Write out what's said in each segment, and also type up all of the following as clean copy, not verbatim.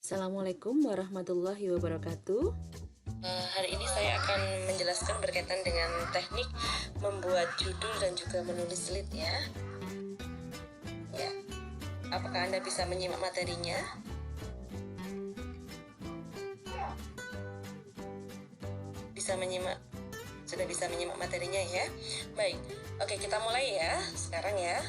Assalamualaikum warahmatullahi wabarakatuh. Hari ini saya akan menjelaskan berkaitan dengan teknik membuat judul dan juga menulis lead ya. Apakah Anda bisa menyimak materinya? Sudah bisa menyimak materinya ya. Baik, oke, kita mulai ya sekarang ya.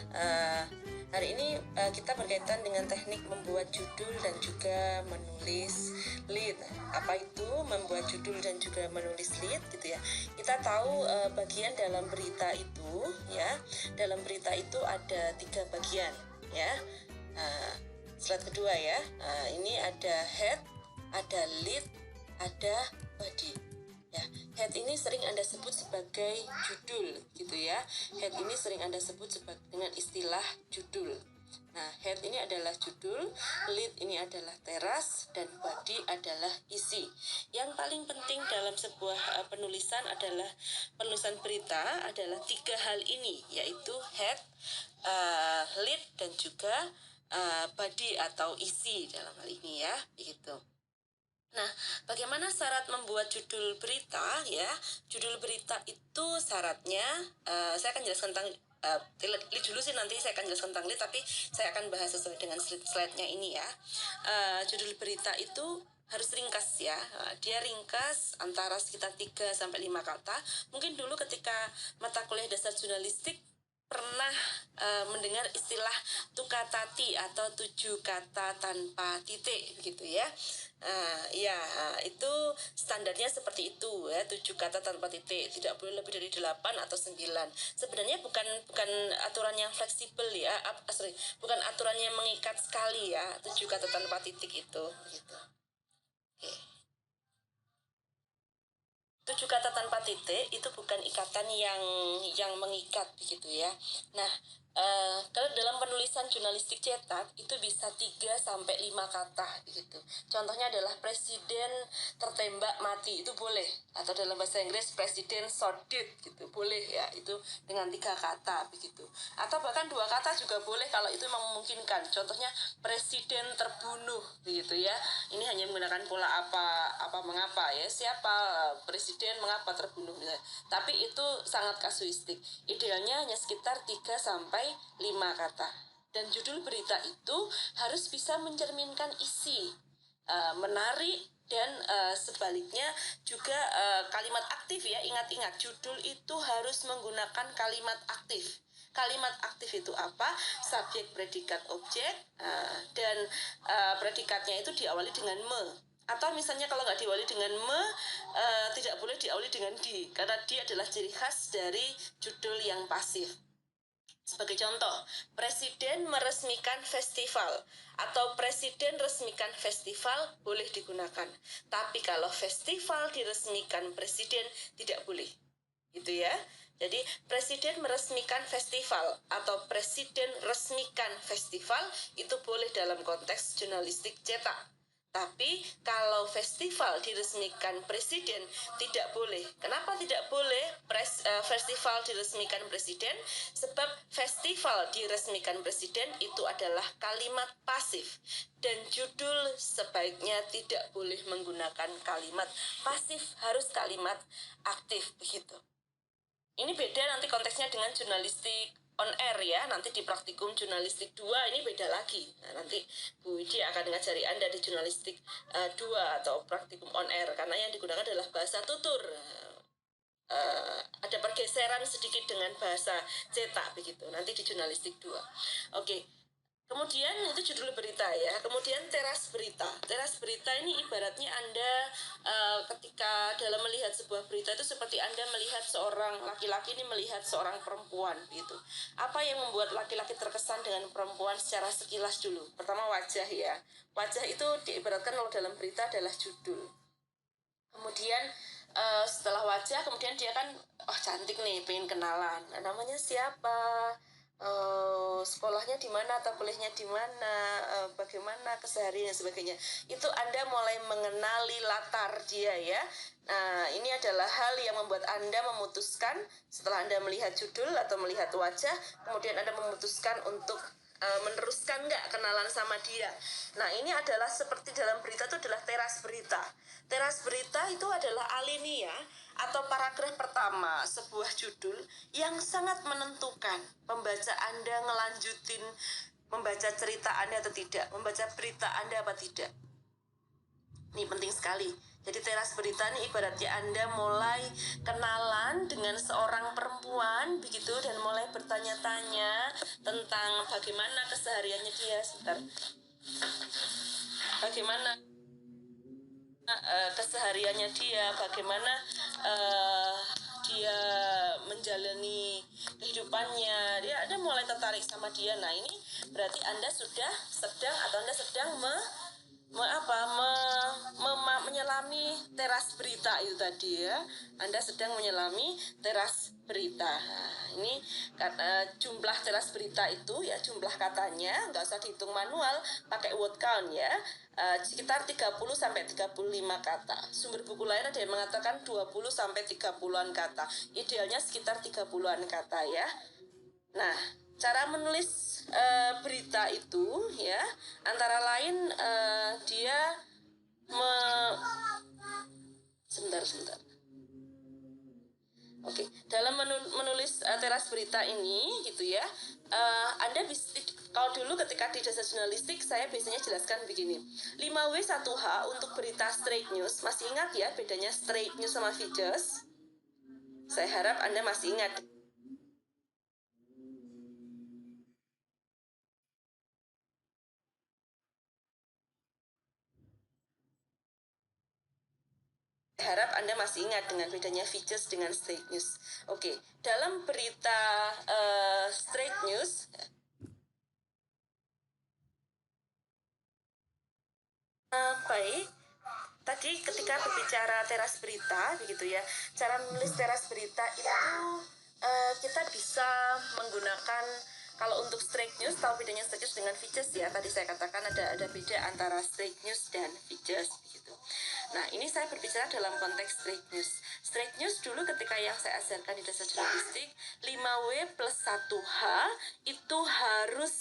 Hari ini kita berkaitan dengan teknik membuat judul dan juga menulis lead. Apa itu membuat judul dan juga menulis lead gitu ya? Kita tahu bagian dalam berita itu ya. Dalam berita itu ada 3 bagian ya. Slide kedua ya. Ini ada head, ada lead, ada body. Ya, head ini sering Anda sebut sebagai judul gitu ya. Head ini sering Anda sebut dengan istilah judul. Nah, head ini adalah judul, lead ini adalah teras, dan body adalah isi. Yang paling penting dalam sebuah penulisan berita adalah 3 hal ini, yaitu head, lead, dan juga body atau isi dalam hal ini ya, begitu. Nah, bagaimana syarat membuat judul berita ya? Judul berita itu syaratnya, saya akan jelaskan tentang lead dulu sih, nanti saya akan jelaskan tentang lead, tapi saya akan bahas sesuai dengan slide-nya ini ya. Judul berita itu harus ringkas ya. Dia ringkas antara sekitar 3-5 kata. Mungkin dulu ketika mata kuliah dasar jurnalistik pernah mendengar istilah tukatati atau 7 kata tanpa titik gitu ya. Itu standarnya seperti itu ya, 7 kata tanpa titik, tidak boleh lebih dari 8 atau 9. Sebenarnya bukan aturan yang fleksibel ya, bukan aturan yang mengikat sekali ya, 7 kata tanpa titik itu gitu. Oke. 7 kata tanpa titik itu bukan ikatan yang mengikat begitu ya. Nah, kalau dalam penulisan jurnalistik cetak itu bisa 3-5 kata gitu. Contohnya adalah presiden tertembak mati, itu boleh. Atau dalam bahasa Inggris presiden shot dead gitu, boleh ya, itu dengan 3 kata begitu. Atau bahkan 2 kata juga boleh kalau itu memungkinkan. Contohnya presiden terbunuh begitu ya. Ini hanya menggunakan pola apa mengapa ya. Siapa presiden, mengapa terbunuh ya. Tapi itu sangat kasuistik. Idealnya hanya sekitar 3-5 kata. Dan judul berita itu harus bisa mencerminkan isi, menarik, dan sebaliknya juga kalimat aktif ya. Ingat-ingat, judul itu harus menggunakan kalimat aktif. Kalimat aktif itu apa? Subjek, predikat, objek, dan predikatnya itu diawali dengan me. Atau misalnya kalau nggak diawali dengan me, tidak boleh diawali dengan di, karena di adalah ciri khas dari judul yang pasif. Sebagai contoh, presiden meresmikan festival atau presiden resmikan festival boleh digunakan. Tapi kalau festival diresmikan presiden tidak boleh. Gitu ya. Jadi presiden meresmikan festival atau presiden resmikan festival itu boleh dalam konteks jurnalistik cetak. Tapi kalau festival diresmikan presiden tidak boleh. Kenapa tidak boleh festival diresmikan presiden? Sebab festival diresmikan presiden itu adalah kalimat pasif. Dan judul sebaiknya tidak boleh menggunakan kalimat pasif, harus kalimat aktif begitu. Ini beda nanti konteksnya dengan jurnalistik on air ya, nanti di praktikum jurnalistik 2 ini beda lagi. Nah, nanti Bu Widi akan mengajari Anda di jurnalistik 2 atau praktikum on air, karena yang digunakan adalah bahasa tutur. Ada pergeseran sedikit dengan bahasa cetak begitu, nanti di jurnalistik 2. Oke. Kemudian itu judul berita ya. Kemudian teras berita. Teras berita ini ibaratnya Anda ketika dalam melihat sebuah berita itu seperti Anda melihat seorang laki-laki ini melihat seorang perempuan gitu. Apa yang membuat laki-laki terkesan dengan perempuan secara sekilas dulu? Pertama wajah ya. Wajah itu diibaratkan kalau dalam berita adalah judul. Kemudian setelah wajah, kemudian dia kan cantik nih, pengen kenalan. Namanya siapa? Sekolahnya di mana atau kuliahnya di mana, bagaimana keseharian dan sebagainya. Itu Anda mulai mengenali latar dia ya. Nah, ini adalah hal yang membuat Anda memutuskan setelah Anda melihat judul atau melihat wajah, kemudian Anda memutuskan untuk meneruskan nggak kenalan sama dia. Nah, ini adalah seperti dalam berita itu adalah teras berita. Teras berita itu adalah alinea atau paragraf pertama sebuah judul yang sangat menentukan pembaca Anda ngelanjutin membaca cerita Anda atau tidak, membaca berita Anda apa tidak. Ini penting sekali. Jadi teras berita ini ibaratnya Anda mulai kenalan dengan seorang perempuan begitu dan mulai bertanya-tanya tentang bagaimana kesehariannya dia. Sebentar. Bagaimana kesehariannya dia, bagaimana dia menjalani kehidupannya. Anda mulai tertarik sama dia. Nah, ini berarti Anda sudah sedang atau Anda sedang menyelami teras berita itu tadi ya. Anda sedang menyelami teras berita. Nah, ini jumlah teras berita itu ya, jumlah katanya nggak usah dihitung manual, pakai word count ya. Sekitar 30 sampai 35 kata. Sumber buku lain ada yang mengatakan 20 sampai 30-an kata. Idealnya sekitar 30-an kata ya. Nah, cara menulis berita itu ya antara lain dia sebentar. Oke, dalam menulis teras berita ini gitu ya, Anda bisa, kalau dulu ketika di dasar jurnalistik saya biasanya jelaskan begini, 5W1H untuk berita straight news. Masih ingat ya bedanya straight news sama features? Saya harap Anda masih ingat. Harap Anda masih ingat dengan bedanya features dengan straight news. Oke, dalam berita straight news, baik. Tadi ketika berbicara teras berita, begitu ya, cara menulis teras berita itu kita bisa menggunakan, kalau untuk straight news, tahu bedanya straight news dengan features ya. Tadi saya katakan ada beda antara straight news dan features begitu. Nah, ini saya berbicara dalam konteks straight news. Straight news dulu ketika yang saya ajarkan di dasar jurnalistik, 5W plus 1H itu harus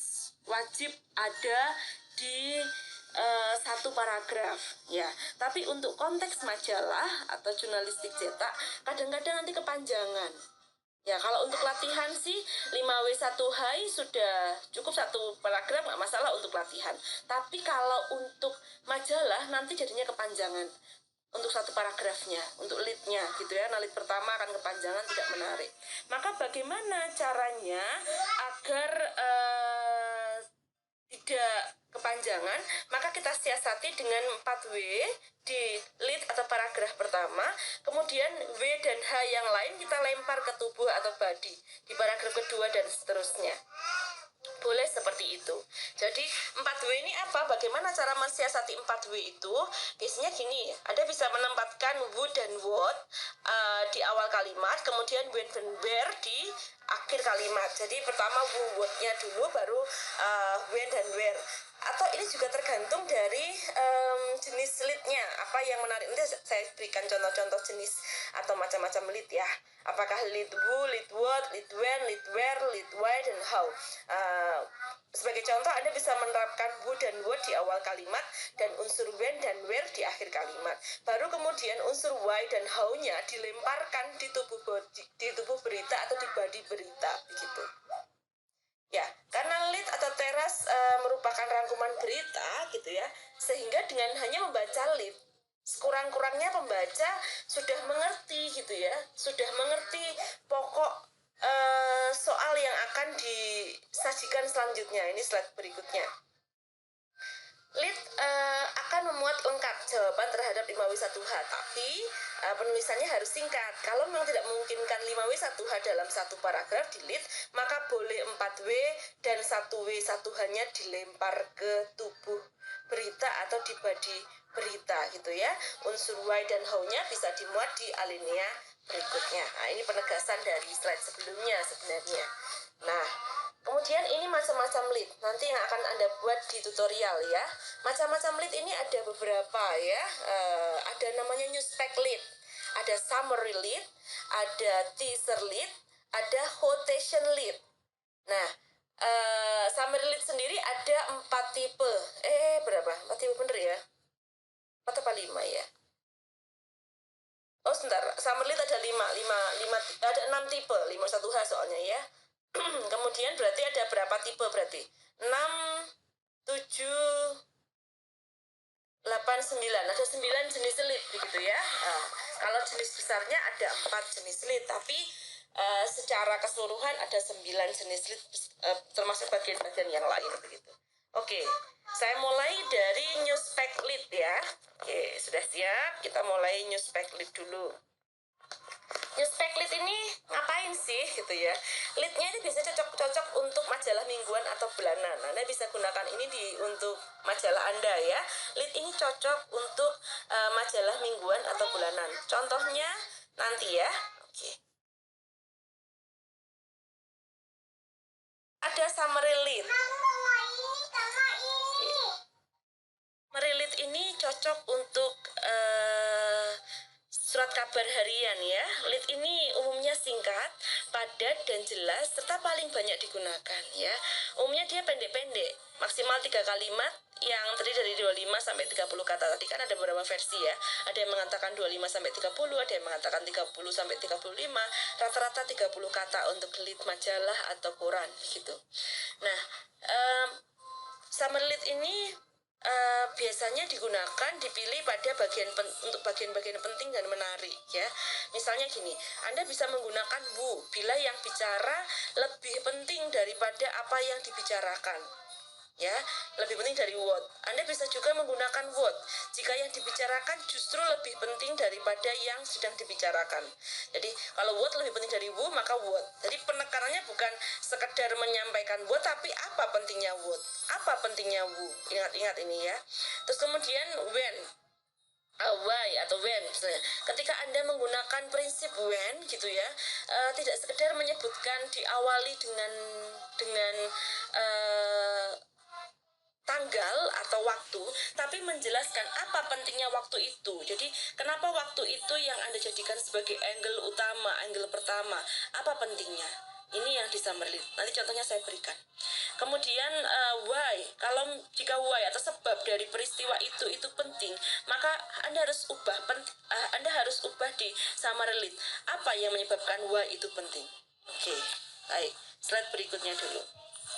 wajib ada di satu paragraf ya. Tapi untuk konteks majalah atau jurnalistik cetak kadang-kadang nanti kepanjangan. Ya, kalau untuk latihan sih 5W1H sudah cukup satu paragraf, nggak masalah untuk latihan. Tapi kalau untuk majalah nanti jadinya kepanjangan untuk satu paragrafnya, untuk lead-nya gitu ya. Nah, lead pertama akan kepanjangan, tidak menarik. Maka bagaimana caranya agar tidak kepanjangan? Maka kita siasati dengan 4W di lead atau paragraf pertama, kemudian W dan H yang lain kita lempar ke tubuh atau body di paragraf kedua dan seterusnya. Boleh seperti itu. Jadi 4W ini apa? Bagaimana cara mensiasati 4W itu? Biasanya gini, Anda bisa menempatkan would dan what di awal kalimat, kemudian when dan where di akhir kalimat. Jadi pertama what-nya dulu, baru when dan where. Atau ini juga tergantung dari jenis lead-nya, apa yang menarik. Nanti saya berikan contoh-contoh jenis atau macam-macam lead ya. Apakah lead who, lead what, lead when, lead where, lead why, dan how. Sebagai contoh, Anda bisa menerapkan who dan what di awal kalimat dan unsur when dan where di akhir kalimat. Baru kemudian unsur why dan how-nya dilemparkan di tubuh berita atau di body berita begitu. Ya, karena lead atau teras merupakan rangkuman berita gitu ya, sehingga dengan hanya membaca lead, sekurang-kurangnya pembaca sudah mengerti gitu ya, sudah mengerti pokok soal yang akan disajikan selanjutnya. Ini slide berikutnya. Lead akan memuat lengkap jawaban terhadap 5W1H, tapi penulisannya harus singkat. Kalau memang tidak memungkinkan 5W1H dalam satu paragraf di lead, maka boleh 4W dan 1W1H-nya dilempar ke tubuh berita atau di body berita gitu ya. Unsur why dan how-nya bisa dimuat di alinea berikutnya. Nah, ini penegasan dari slide sebelumnya sebenarnya. Nah, kemudian ini macam-macam lead, nanti yang akan Anda buat di tutorial ya. Macam-macam lead ini ada beberapa ya. Ada namanya newspec lead, ada summary lead, ada teaser lead, ada quotation lead. Nah, Summary lead sendiri ada 4 tipe. Berapa? 4 tipe bener ya? 4 apa 5 ya? Oh sebentar, summary lead ada 5 ada 6 tipe, 51H soalnya ya. Kemudian berarti ada berapa tipe berarti? 6, 7, 8, 9. Ada 9 jenis lead begitu ya. Kalau jenis besarnya ada 4 jenis lead, tapi secara keseluruhan ada 9 jenis lead, termasuk bagian-bagian yang lain begitu. Oke, saya mulai dari new spec lead ya. Oke, sudah siap? Kita mulai new spec lead dulu. New spec lead ini ngapain sih gitu ya? Leadnya ini bisa cocok untuk majalah mingguan atau bulanan. Anda bisa gunakan ini untuk majalah Anda ya. Lead ini cocok untuk majalah mingguan atau bulanan. Contohnya nanti ya. Oke. Ada summary lead. Summary lead ini cocok untuk surat kabar harian ya. Lead ini umumnya singkat, padat dan jelas serta paling banyak digunakan ya. Umumnya dia pendek-pendek, maksimal 3 kalimat yang terdiri dari 25 sampai 30 kata. Tadi kan ada beberapa versi ya. Ada yang mengatakan 25 sampai 30, ada yang mengatakan 30 sampai 35. Rata-rata 30 kata untuk lead majalah atau koran gitu. Nah, summary lead ini biasanya digunakan dipilih pada untuk bagian-bagian penting dan menarik ya. Misalnya gini, Anda bisa menggunakan who bila yang bicara lebih penting daripada apa yang dibicarakan. Ya, lebih penting dari what. Anda bisa juga menggunakan what jika yang dibicarakan justru lebih penting daripada yang sedang dibicarakan. Jadi kalau what lebih penting dari who, maka what. Jadi penekanannya bukan sekedar menyampaikan what, tapi apa pentingnya what, apa pentingnya who. Ingat-ingat ini ya. Terus kemudian when, why atau when misalnya. Ketika Anda menggunakan prinsip when gitu ya, tidak sekedar menyebutkan diawali dengan tanggal atau waktu, tapi menjelaskan apa pentingnya waktu itu. Jadi kenapa waktu itu yang Anda jadikan sebagai angle utama, angle pertama, apa pentingnya? Ini yang di summary lead. Nanti contohnya saya berikan. Kemudian why, jika why atau sebab dari peristiwa itu penting, maka Anda harus ubah di summary lead. Apa yang menyebabkan why itu penting? Oke, baik. Slide berikutnya dulu.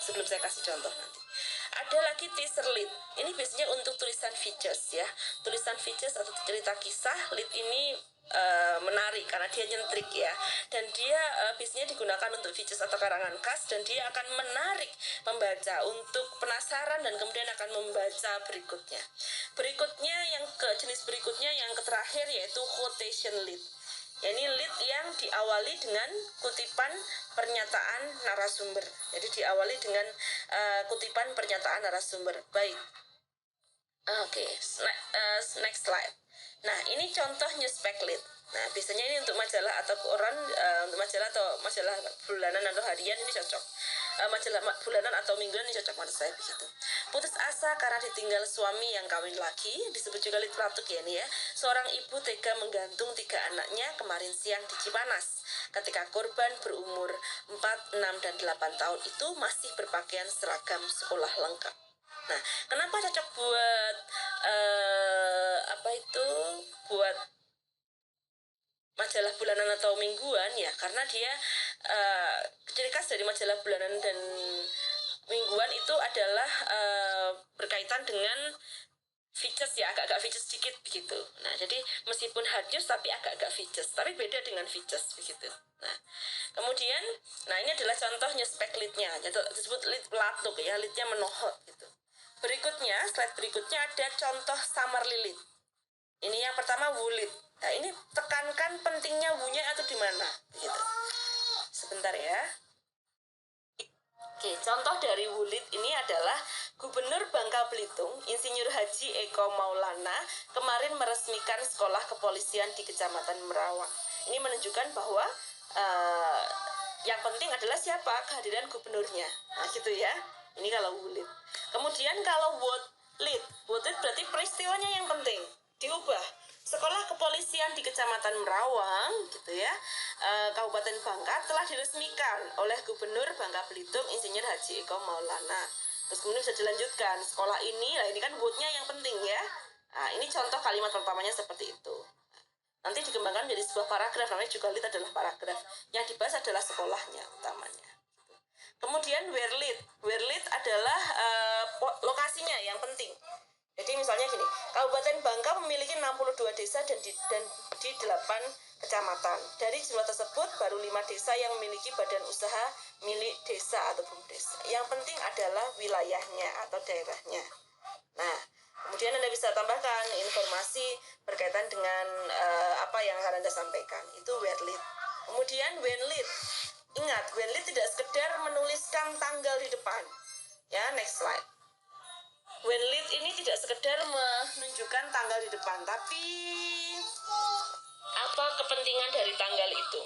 Sebelum saya kasih contoh nanti. Ada lagi teaser lead. Ini biasanya untuk tulisan features ya. Tulisan features atau cerita kisah. Lead ini menarik karena dia nyentrik ya. Dan dia biasanya digunakan untuk features atau karangan khas. Dan dia akan menarik pembaca untuk penasaran dan kemudian akan membaca berikutnya. Jenis berikutnya yang terakhir yaitu quotation lead. Ini lead yang diawali dengan kutipan pernyataan narasumber. Jadi diawali dengan kutipan pernyataan narasumber. Baik. Oke, next slide. Nah, ini contoh news spec lead. Nah, biasanya ini untuk majalah atau koran, untuk majalah bulanan atau harian ini cocok. Majalah bulanan atau mingguan ini cocok menurut saya begitu. Putus asa karena ditinggal suami yang kawin lagi, disebut juga lead pelatuk ya ini ya. Seorang ibu tega menggantung 3 anaknya kemarin siang di Cipanas. Ketika korban berumur 4, 6, dan 8 tahun itu masih berpakaian seragam sekolah lengkap. Nah, kenapa cocok buat buat majalah bulanan atau mingguan ya? Karena dia ciri khas dari majalah bulanan dan mingguan itu adalah berkaitan dengan features ya, agak-agak features sedikit begitu. Nah, jadi meskipun hard news tapi agak-agak features, tapi beda dengan features begitu. Nah, kemudian, ini adalah contohnya spek leadnya, disebut lead pelatuk ya, leadnya menohot gitu. Berikutnya, slide berikutnya ada contoh summary lead. Ini yang pertama who lead. Nah, ini tekankan pentingnya who-nya atau di mana begitu. Sebentar ya. Oke, contoh dari who lead ini adalah Gubernur Bangka Belitung, Insinyur Haji Eko Maulana, kemarin meresmikan sekolah kepolisian di Kecamatan Merawang. Ini menunjukkan bahwa yang penting adalah siapa? Kehadiran gubernurnya. Nah, gitu ya. Ini kalau who lead. Kemudian kalau what lead berarti peristiwanya yang penting. Diubah. Sekolah kepolisian di Kecamatan Merawang gitu ya. Kabupaten Bangka telah diresmikan oleh Gubernur Bangka Belitung Insinyur Haji Eko Maulana. Terus kemudian bisa dilanjutkan sekolah ini, nah ini kan would-nya yang penting ya. Nah, ini contoh kalimat pertamanya seperti itu. Nanti dikembangkan menjadi sebuah paragraf, namanya juga lead adalah paragraf. Yang dibahas adalah sekolahnya utamanya. Kemudian where lead adalah lokasinya yang penting. Jadi misalnya gini, Kabupaten Bangka memiliki 62 desa dan di 8 kecamatan. Dari jumlah tersebut baru 5 desa yang memiliki badan usaha milik desa atau BUMDes. Yang penting adalah wilayahnya atau daerahnya. Nah, kemudian Anda bisa tambahkan informasi berkaitan dengan apa yang akan Anda sampaikan. Itu where lead. Kemudian when lead. Ingat, when lead tidak sekedar menuliskan tanggal di depan. Ya, next slide. When lead ini tidak sekedar menunjukkan tanggal di depan, tapi apa kepentingan dari tanggal itu?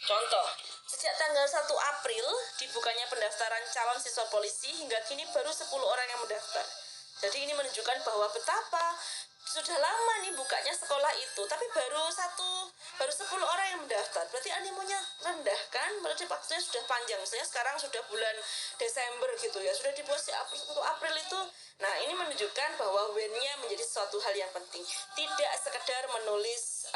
Contoh, sejak tanggal 1 April dibukanya pendaftaran calon siswa polisi hingga kini baru 10 orang yang mendaftar. Jadi ini menunjukkan bahwa betapa sudah lama nih bukanya sekolah itu, tapi baru 10 orang yang mendaftar. Berarti animonya rendah kan? Berarti waktunya sudah panjang. Misalnya sekarang sudah bulan Desember gitu ya, sudah dibuat 1 April itu. Nah, ini menunjukkan bahwa when-nya menjadi suatu hal yang penting. Tidak sekedar menulis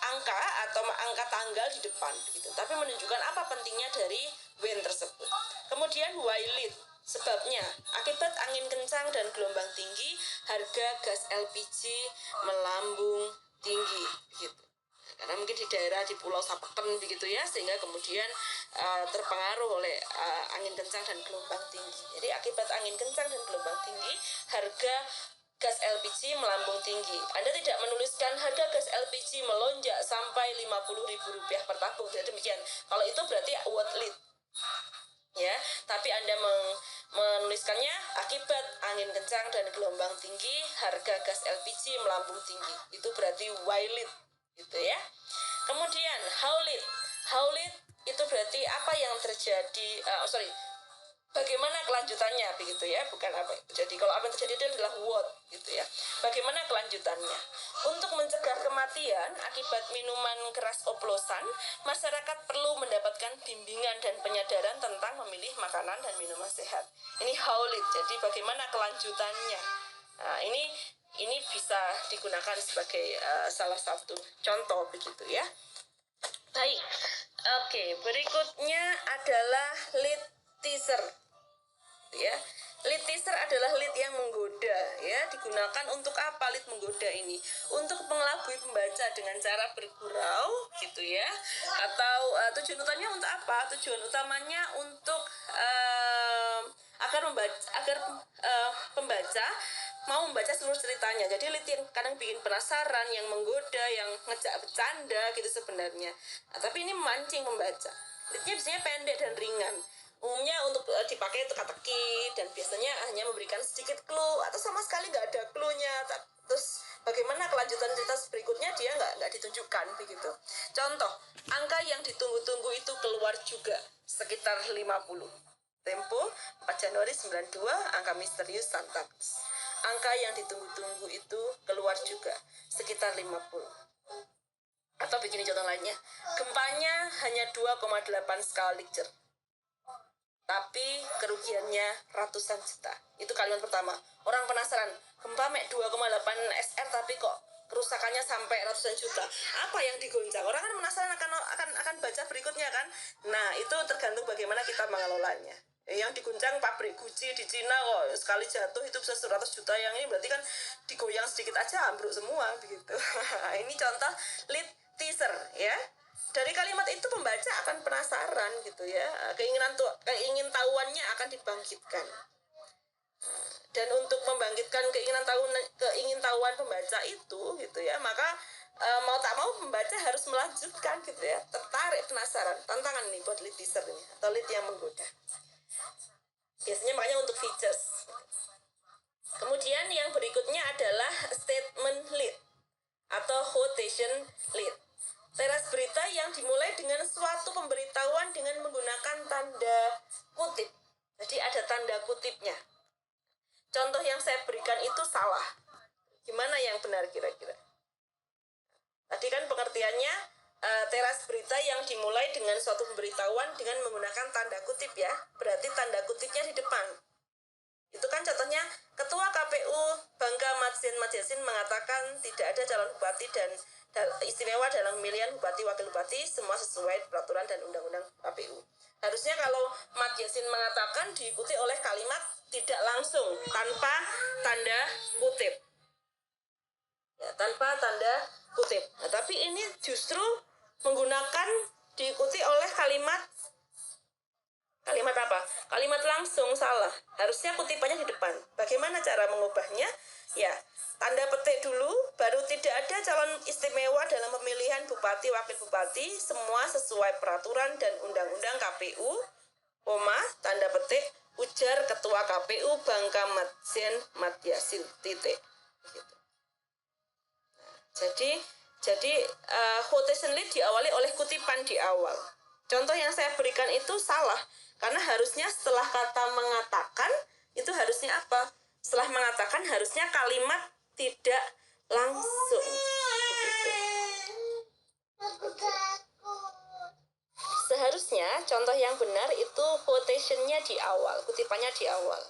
angka atau angka tanggal di depan gitu, tapi menunjukkan apa pentingnya dari when tersebut. Kemudian why lead. Sebabnya, akibat angin kencang dan gelombang tinggi, harga gas LPG melambung tinggi gitu. Karena mungkin di daerah di Pulau Sapeken begitu ya, sehingga kemudian terpengaruh oleh angin kencang dan gelombang tinggi. Jadi akibat angin kencang dan gelombang tinggi, harga gas LPG melambung tinggi. Anda tidak menuliskan harga gas LPG melonjak sampai Rp50.000 per tabung. Jadi demikian. Kalau itu berarti word lead. Ya, tapi Anda menuliskannya akibat angin kencang dan gelombang tinggi, harga gas LPG melambung tinggi. Itu berarti why lead gitu ya. Kemudian how lead. How lead itu berarti apa yang terjadi, bagaimana kelanjutannya begitu ya, bukan apa. Jadi kalau apa yang terjadi itu adalah what gitu ya. Bagaimana kelanjutannya? Untuk mencegah kematian akibat minuman keras oplosan, masyarakat perlu mendapatkan bimbingan dan penyadaran tentang memilih makanan dan minuman sehat. Ini how lead. Jadi bagaimana kelanjutannya? Nah, ini bisa digunakan sebagai salah satu contoh begitu ya. Baik. Oke, berikutnya adalah lead teaser. Ya, lead teaser adalah lead yang menggoda ya. Digunakan untuk apa lead menggoda ini? Untuk mengelabui pembaca dengan cara bergurau gitu ya. Atau tujuan utamanya untuk apa? Tujuan utamanya untuk agar pembaca mau membaca seluruh ceritanya. Jadi lead yang kadang bikin penasaran, yang menggoda, yang ngejak bercanda gitu sebenarnya. Nah, tapi ini memancing pembaca. Leadnya biasanya pendek dan ringan. Umumnya untuk dipakai teka-teki dan biasanya hanya memberikan sedikit clue atau sama sekali nggak ada clue-nya. Terus bagaimana kelanjutan cerita berikutnya dia nggak ditunjukkan begitu. Contoh, angka yang ditunggu-tunggu itu keluar juga sekitar 50. Tempo 4 Januari 92, angka misterius Santa Cruz. Angka yang ditunggu-tunggu itu keluar juga sekitar 50. Atau begini contoh lainnya, gempanya hanya 2,8 skala Richter, tapi kerugiannya ratusan juta. Itu kalimat pertama. Orang penasaran, gempa mek 2,8 SR tapi kok kerusakannya sampai ratusan juta. Apa yang digoncang? Orang kan penasaran akan baca berikutnya kan. Nah, itu tergantung bagaimana kita mengelolanya. Yang diguncang pabrik Gucci di Cina kok sekali jatuh itu bisa 100 juta, yang ini berarti kan digoyang sedikit aja ambruk semua begitu. Ini contoh lead teaser ya. Dari kalimat itu pembaca akan penasaran gitu ya, keingin tahuannya akan dibangkitkan. Dan untuk membangkitkan keingin tahuan pembaca itu gitu ya, maka mau tak mau pembaca harus melanjutkan gitu ya, tertarik, penasaran. Tantangan nih buat lead teaser ini atau lead yang menggoda. Biasanya makanya untuk features. Kemudian yang berikutnya adalah statement lead atau quotation lead. Teras berita yang dimulai dengan suatu pemberitahuan dengan menggunakan tanda kutip. Jadi ada tanda kutipnya. Contoh yang saya berikan itu salah. Gimana yang benar kira-kira? Tadi kan pengertiannya teras berita yang dimulai dengan suatu pemberitahuan dengan menggunakan tanda kutip ya. Berarti tanda kutipnya di depan. Itu kan contohnya Ketua KPU Bangka Madjen mengatakan tidak ada calon bupati dan istimewa dalam pemilihan bupati wakil bupati, semua sesuai peraturan dan undang-undang KPU. Harusnya kalau Madjen mengatakan diikuti oleh kalimat tidak langsung tanpa tanda kutip. Ya, tanpa tanda kutip. Nah, tapi ini justru menggunakan diikuti oleh kalimat apa? Kalimat langsung, salah. Harusnya kutipannya di depan. Bagaimana cara mengubahnya? Ya, tanda petik dulu, baru tidak ada calon istimewa dalam pemilihan bupati wakil bupati, semua sesuai peraturan dan undang-undang KPU, koma, tanda petik, ujar Ketua KPU Bangka Madjen, titik. Gitu. Jadi quotation lead diawali oleh kutipan di awal. Contoh yang saya berikan itu salah, karena harusnya setelah kata mengatakan, itu harusnya apa? Setelah mengatakan harusnya kalimat tidak langsung. Begitu. Seharusnya contoh yang benar itu quotation-nya di awal, kutipannya di awal.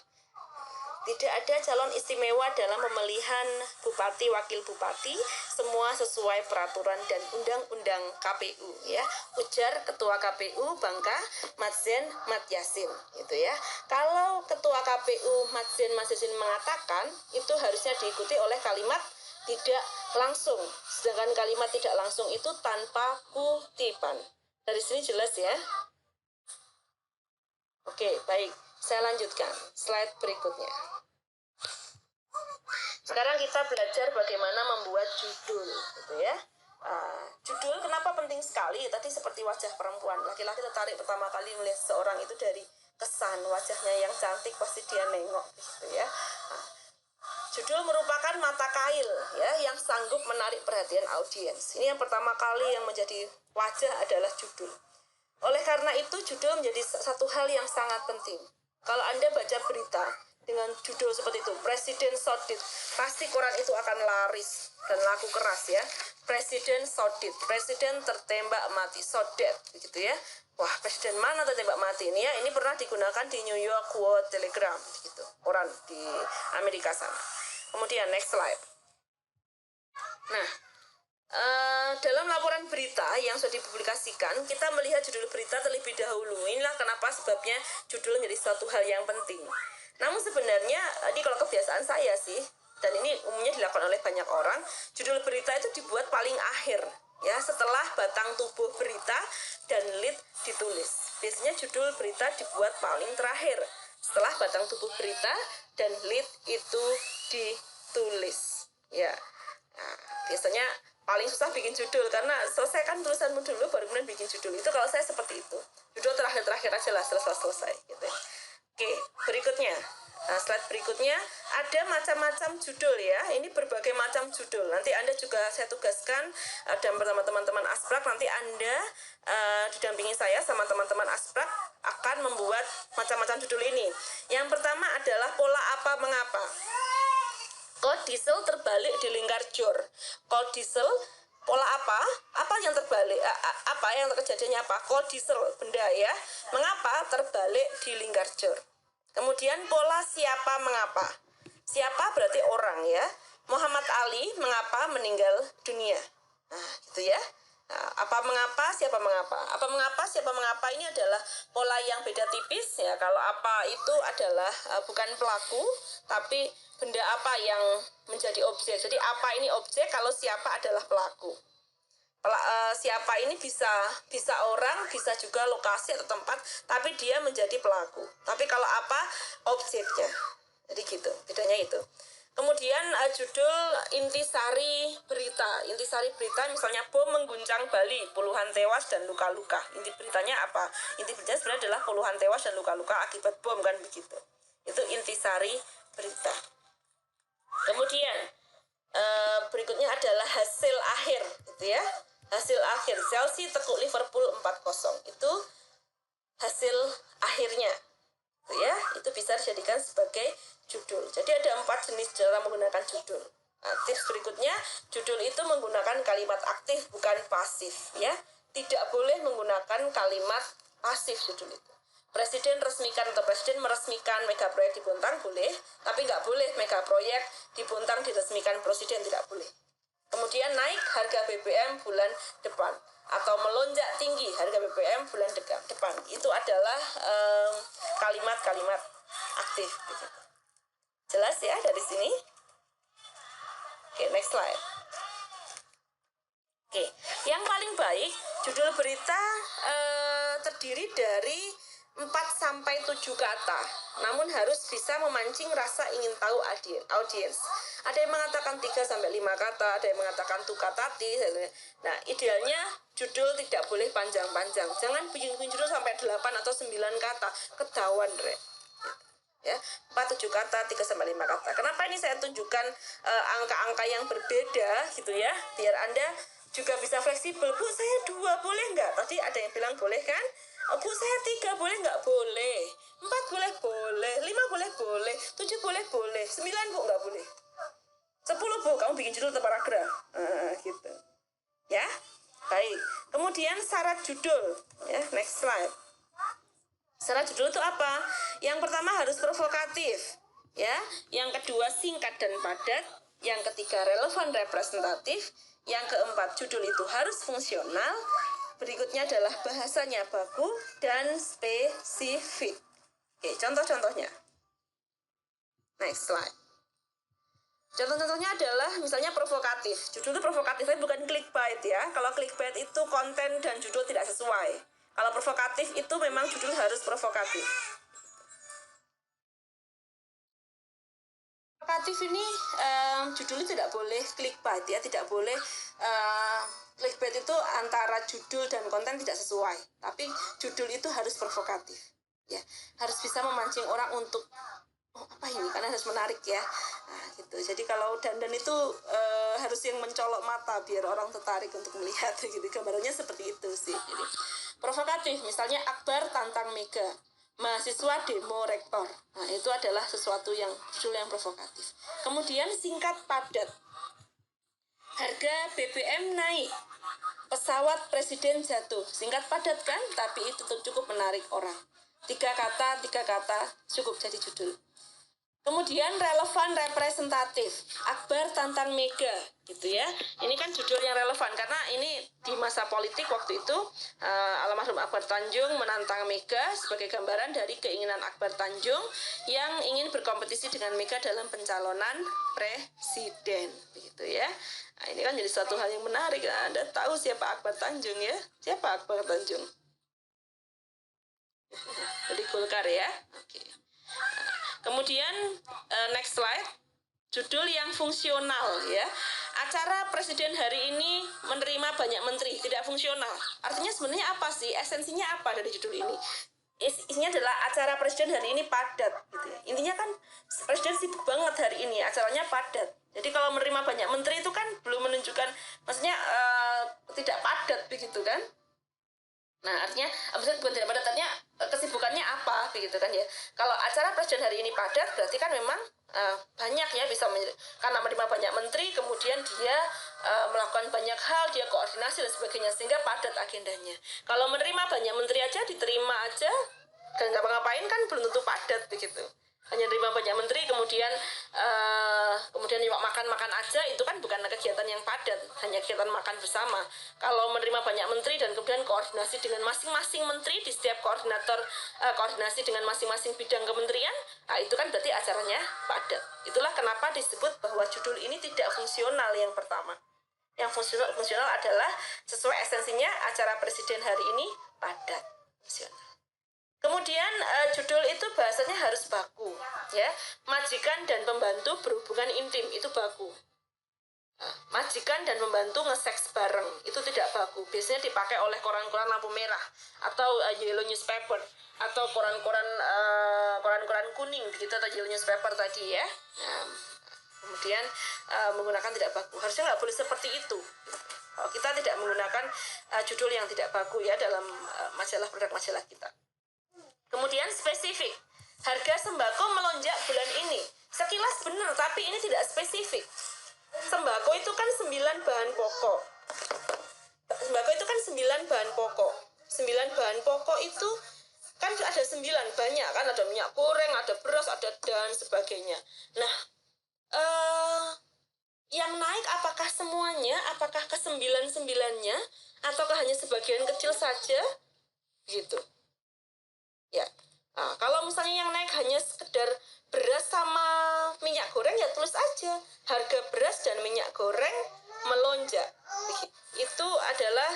Tidak ada calon istimewa dalam pemilihan bupati wakil bupati, semua sesuai peraturan dan undang-undang KPU ya, ujar Ketua KPU Bangka Madjen gitu ya. Kalau Ketua KPU Madjen mengatakan, itu harusnya diikuti oleh kalimat tidak langsung, sedangkan kalimat tidak langsung itu tanpa kutipan. Dari sini jelas ya. Oke, baik, saya lanjutkan slide berikutnya. Sekarang kita belajar bagaimana membuat judul, gitu ya. Judul kenapa penting sekali? Tadi seperti wajah perempuan, laki-laki tertarik pertama kali melihat seorang itu dari kesan wajahnya yang cantik, pasti dia nengok, gitu ya. Judul merupakan mata kail ya yang sanggup menarik perhatian audiens. Ini yang pertama kali yang menjadi wajah adalah judul. Oleh karena itu judul menjadi satu hal yang sangat penting. Kalau Anda baca berita dengan judul seperti itu, Presiden Sodit, pasti koran itu akan laris dan laku keras ya. Presiden Sodit, presiden tertembak mati, Sodet, begitu ya. Wah, presiden mana tertembak mati ini ya? Ini pernah digunakan di New York World Telegram, gitu. Koran di Amerika sana. Kemudian next slide. Nah, dalam laporan berita yang sudah dipublikasikan, kita melihat judul berita terlebih dahulu. Inilah kenapa sebabnya judul menjadi suatu hal yang penting. Namun sebenarnya, ini kalau kebiasaan saya sih, dan ini umumnya dilakukan oleh banyak orang, judul berita itu dibuat paling akhir, ya, setelah batang tubuh berita dan lead ditulis. Biasanya judul berita dibuat paling terakhir, setelah batang tubuh berita dan lead itu ditulis, ya. Nah, biasanya paling susah bikin judul karena selesaikan tulisanmu dulu baru kemudian bikin judul. Itu kalau saya seperti itu. Judul terakhir aja lah selesai gitu. Oke, berikutnya. Nah, slide berikutnya ada macam-macam judul ya. Ini berbagai macam judul. Nanti Anda juga saya tugaskan dan bersama teman-teman Asprak nanti Anda didampingi saya sama teman-teman Asprak akan membuat macam-macam judul ini. Yang pertama adalah pola apa mengapa. Kode diesel terbalik di lingkar jor. Kode diesel pola apa? Apa yang terbalik? Apa yang kejadiannya apa? Kode diesel benda ya. Mengapa terbalik di lingkar jor? Kemudian pola siapa mengapa. Siapa berarti orang ya. Muhammad Ali mengapa meninggal dunia. Nah, gitu ya. Nah, apa mengapa, siapa mengapa. Apa mengapa, siapa mengapa ini adalah pola yang beda tipis ya. Kalau apa itu adalah bukan pelaku, tapi benda apa yang menjadi objek. Jadi apa ini objek, kalau siapa adalah pelaku. Siapa ini bisa orang, bisa juga lokasi atau tempat, tapi dia menjadi pelaku. Tapi kalau apa, objeknya. Jadi gitu, bedanya itu. Kemudian judul intisari berita. Intisari berita misalnya bom mengguncang Bali, puluhan tewas dan luka-luka. Inti beritanya apa? Inti beritanya sebenarnya adalah puluhan tewas dan luka-luka akibat bom, kan begitu. Itu intisari berita. Kemudian berikutnya adalah hasil akhir, gitu ya. Hasil akhir, Chelsea tekuk Liverpool 4-0. Itu hasil akhirnya. Gitu ya. Itu bisa dijadikan sebagai judul. Jadi ada 4 jenis cara menggunakan judul. Nah, tips berikutnya, judul itu menggunakan kalimat aktif bukan pasif ya. Tidak boleh menggunakan kalimat pasif judul itu. Presiden resmikan atau presiden meresmikan mega proyek di Bontang boleh, tapi nggak boleh mega proyek di Bontang diresmikan presiden, tidak boleh. Kemudian naik harga BBM bulan depan atau melonjak tinggi harga BBM bulan depan. Itu adalah kalimat-kalimat aktif. Gitu. Jelas ya dari sini? Oke, next slide. Oke, yang paling baik judul berita terdiri dari 4-7 kata, namun harus bisa memancing rasa ingin tahu audiens. Ada yang mengatakan 3-5 kata, ada yang mengatakan tukatati. Nah, idealnya judul tidak boleh panjang-panjang. Jangan bikin judul sampai 8 atau 9 kata, ketahuan, Re. Ya, 4-7 kata, 3-5 kata. Kenapa ini saya tunjukkan angka-angka yang berbeda gitu ya, biar Anda juga bisa fleksibel. Bu, saya 2 boleh nggak? Tadi ada yang bilang boleh kan? Oh, Bu, saya 3 boleh nggak? Boleh. 4 boleh, 5 boleh, 7 boleh, 9 Bu nggak boleh. 10 Bu, kamu bikin judul atau paragraf. Gitu. Ya, baik. Kemudian syarat judul. Ya, next slide. Syarat judul itu apa? Yang pertama harus provokatif, ya. Yang kedua singkat dan padat. Yang ketiga relevan representatif. Yang keempat judul itu harus fungsional. Berikutnya adalah bahasanya baku dan spesifik. Oke, contoh-contohnya. Next slide. Contoh-contohnya adalah misalnya provokatif. Judul itu provokatif, tapi bukan clickbait ya. Kalau clickbait itu konten dan judul tidak sesuai. Kalau provokatif itu memang judul harus provokatif. Provokatif ini judulnya tidak boleh clickbait ya, tidak boleh clickbait itu antara judul dan konten tidak sesuai. Tapi judul itu harus provokatif. Ya, harus bisa memancing orang untuk apa ini, karena harus menarik ya. Nah, gitu. Jadi kalau dandan itu harus yang mencolok mata biar orang tertarik untuk melihat gitu. Gambarnya seperti itu sih. Jadi provokatif, misalnya Akbar tantang Mega, mahasiswa demo rektor. Nah, itu adalah sesuatu yang judul yang provokatif. Kemudian singkat padat. Harga BBM naik. Pesawat presiden jatuh. Singkat padat kan, tapi itu cukup menarik orang. 3 kata cukup jadi judul. Kemudian relevan representatif, Akbar tantang Mega, gitu ya. Ini kan judul yang relevan karena ini di masa politik waktu itu almarhum Akbar Tanjung menantang Mega sebagai gambaran dari keinginan Akbar Tanjung yang ingin berkompetisi dengan Mega dalam pencalonan presiden, begitu ya. Nah, ini kan jadi suatu hal yang menarik. Anda tahu siapa Akbar Tanjung ya? Siapa Akbar Tanjung? Dari Golkar ya. Oke. Kemudian next slide, judul yang fungsional ya. Acara presiden hari ini menerima banyak menteri, tidak fungsional. Artinya sebenarnya apa sih? Esensinya apa dari judul ini? Isinya adalah acara presiden hari ini padat gitu ya. Intinya kan presiden sibuk banget hari ini, acaranya padat. Jadi kalau menerima banyak menteri itu kan belum menunjukkan, maksudnya tidak padat begitu kan? Nah, artinya bukan tidak padat, artinya kesibukannya apa begitu kan ya. Kalau acara presiden hari ini padat berarti kan memang banyak ya, bisa karena menerima banyak menteri, kemudian dia melakukan banyak hal, dia koordinasi dan sebagainya, sehingga padat agendanya. Kalau menerima banyak menteri aja, diterima aja dan nggak ngapain kan belum tentu padat begitu. Hanya menerima banyak menteri kemudian makan aja, itu kan bukan kegiatan yang padat, hanya kegiatan makan bersama. Kalau menerima banyak menteri dan kemudian koordinasi dengan masing-masing menteri di setiap koordinator, koordinasi dengan masing-masing bidang kementerian, nah itu kan berarti acaranya padat. Itulah kenapa disebut bahwa judul ini tidak fungsional yang pertama. Yang fungsional adalah sesuai esensinya, acara presiden hari ini padat, fungsional. Kemudian judul itu bahasanya harus baku ya. Majikan dan pembantu berhubungan intim, itu baku. Majikan dan pembantu nge-seks bareng, itu tidak baku. Biasanya dipakai oleh koran-koran lampu merah atau yellow newspaper atau koran-koran kuning begitu, atau yellow newspaper tadi ya. Kemudian menggunakan tidak baku. Harusnya nggak boleh seperti itu. Kalau kita tidak menggunakan judul yang tidak baku ya dalam produk majalah kita. Kemudian spesifik, harga sembako melonjak bulan ini. Sekilas benar, tapi ini tidak spesifik. sembako itu kan 9 bahan pokok. Sembako itu kan 9 bahan pokok. 9 bahan pokok itu kan ada 9, banyak kan, ada minyak goreng, ada beras, ada dan sebagainya. Nah, yang naik apakah semuanya, apakah ke 9-9-nya, ataukah hanya sebagian kecil saja, gitu. Ya, nah, kalau misalnya yang naik hanya sekedar beras sama minyak goreng, ya tulis aja harga beras dan minyak goreng melonjak. Itu adalah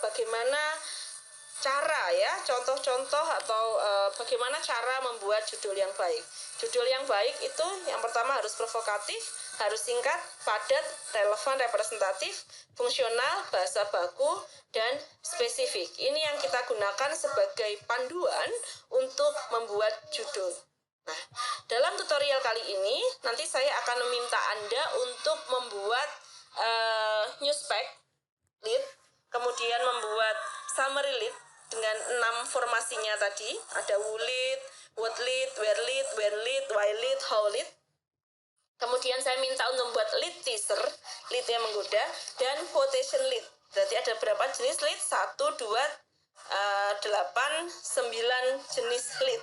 bagaimana cara ya, contoh-contoh atau bagaimana cara membuat judul yang baik. Judul yang baik itu yang pertama harus provokatif, harus singkat, padat, relevan, representatif, fungsional, bahasa baku, dan spesifik. Ini yang kita gunakan sebagai panduan untuk membuat judul. Nah, dalam tutorial kali ini nanti saya akan meminta Anda untuk membuat newspek lead, kemudian membuat summary lead dengan 6 formasinya tadi. Ada who lead, what lead, where lead, when lead, why lead, how lead. Kemudian saya minta untuk membuat lead teaser, lead yang menggoda, dan quotation lead. Berarti ada berapa jenis lead? 1, 2, 8, 9 jenis lead.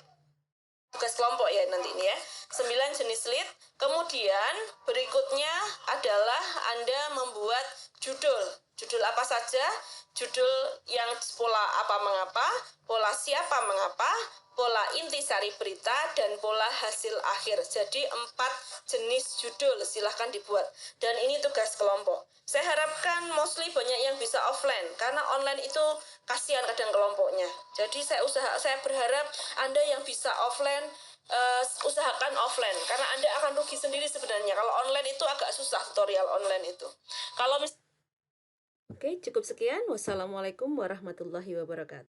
Tugas kelompok ya nanti ini ya. 9 jenis lead. Kemudian berikutnya adalah Anda membuat judul. Judul apa saja? Judul yang pola apa mengapa, pola siapa mengapa, pola intisari berita, dan pola hasil akhir. Jadi 4 jenis judul silahkan dibuat. Dan ini tugas kelompok. Saya harapkan mostly banyak yang bisa offline, karena online itu kasihan kadang kelompoknya. Jadi saya berharap Anda yang bisa offline, usahakan offline, karena Anda akan rugi sendiri sebenarnya. Kalau online itu agak susah, tutorial online itu. Kalau Oke, cukup sekian. Wassalamualaikum warahmatullahi wabarakatuh.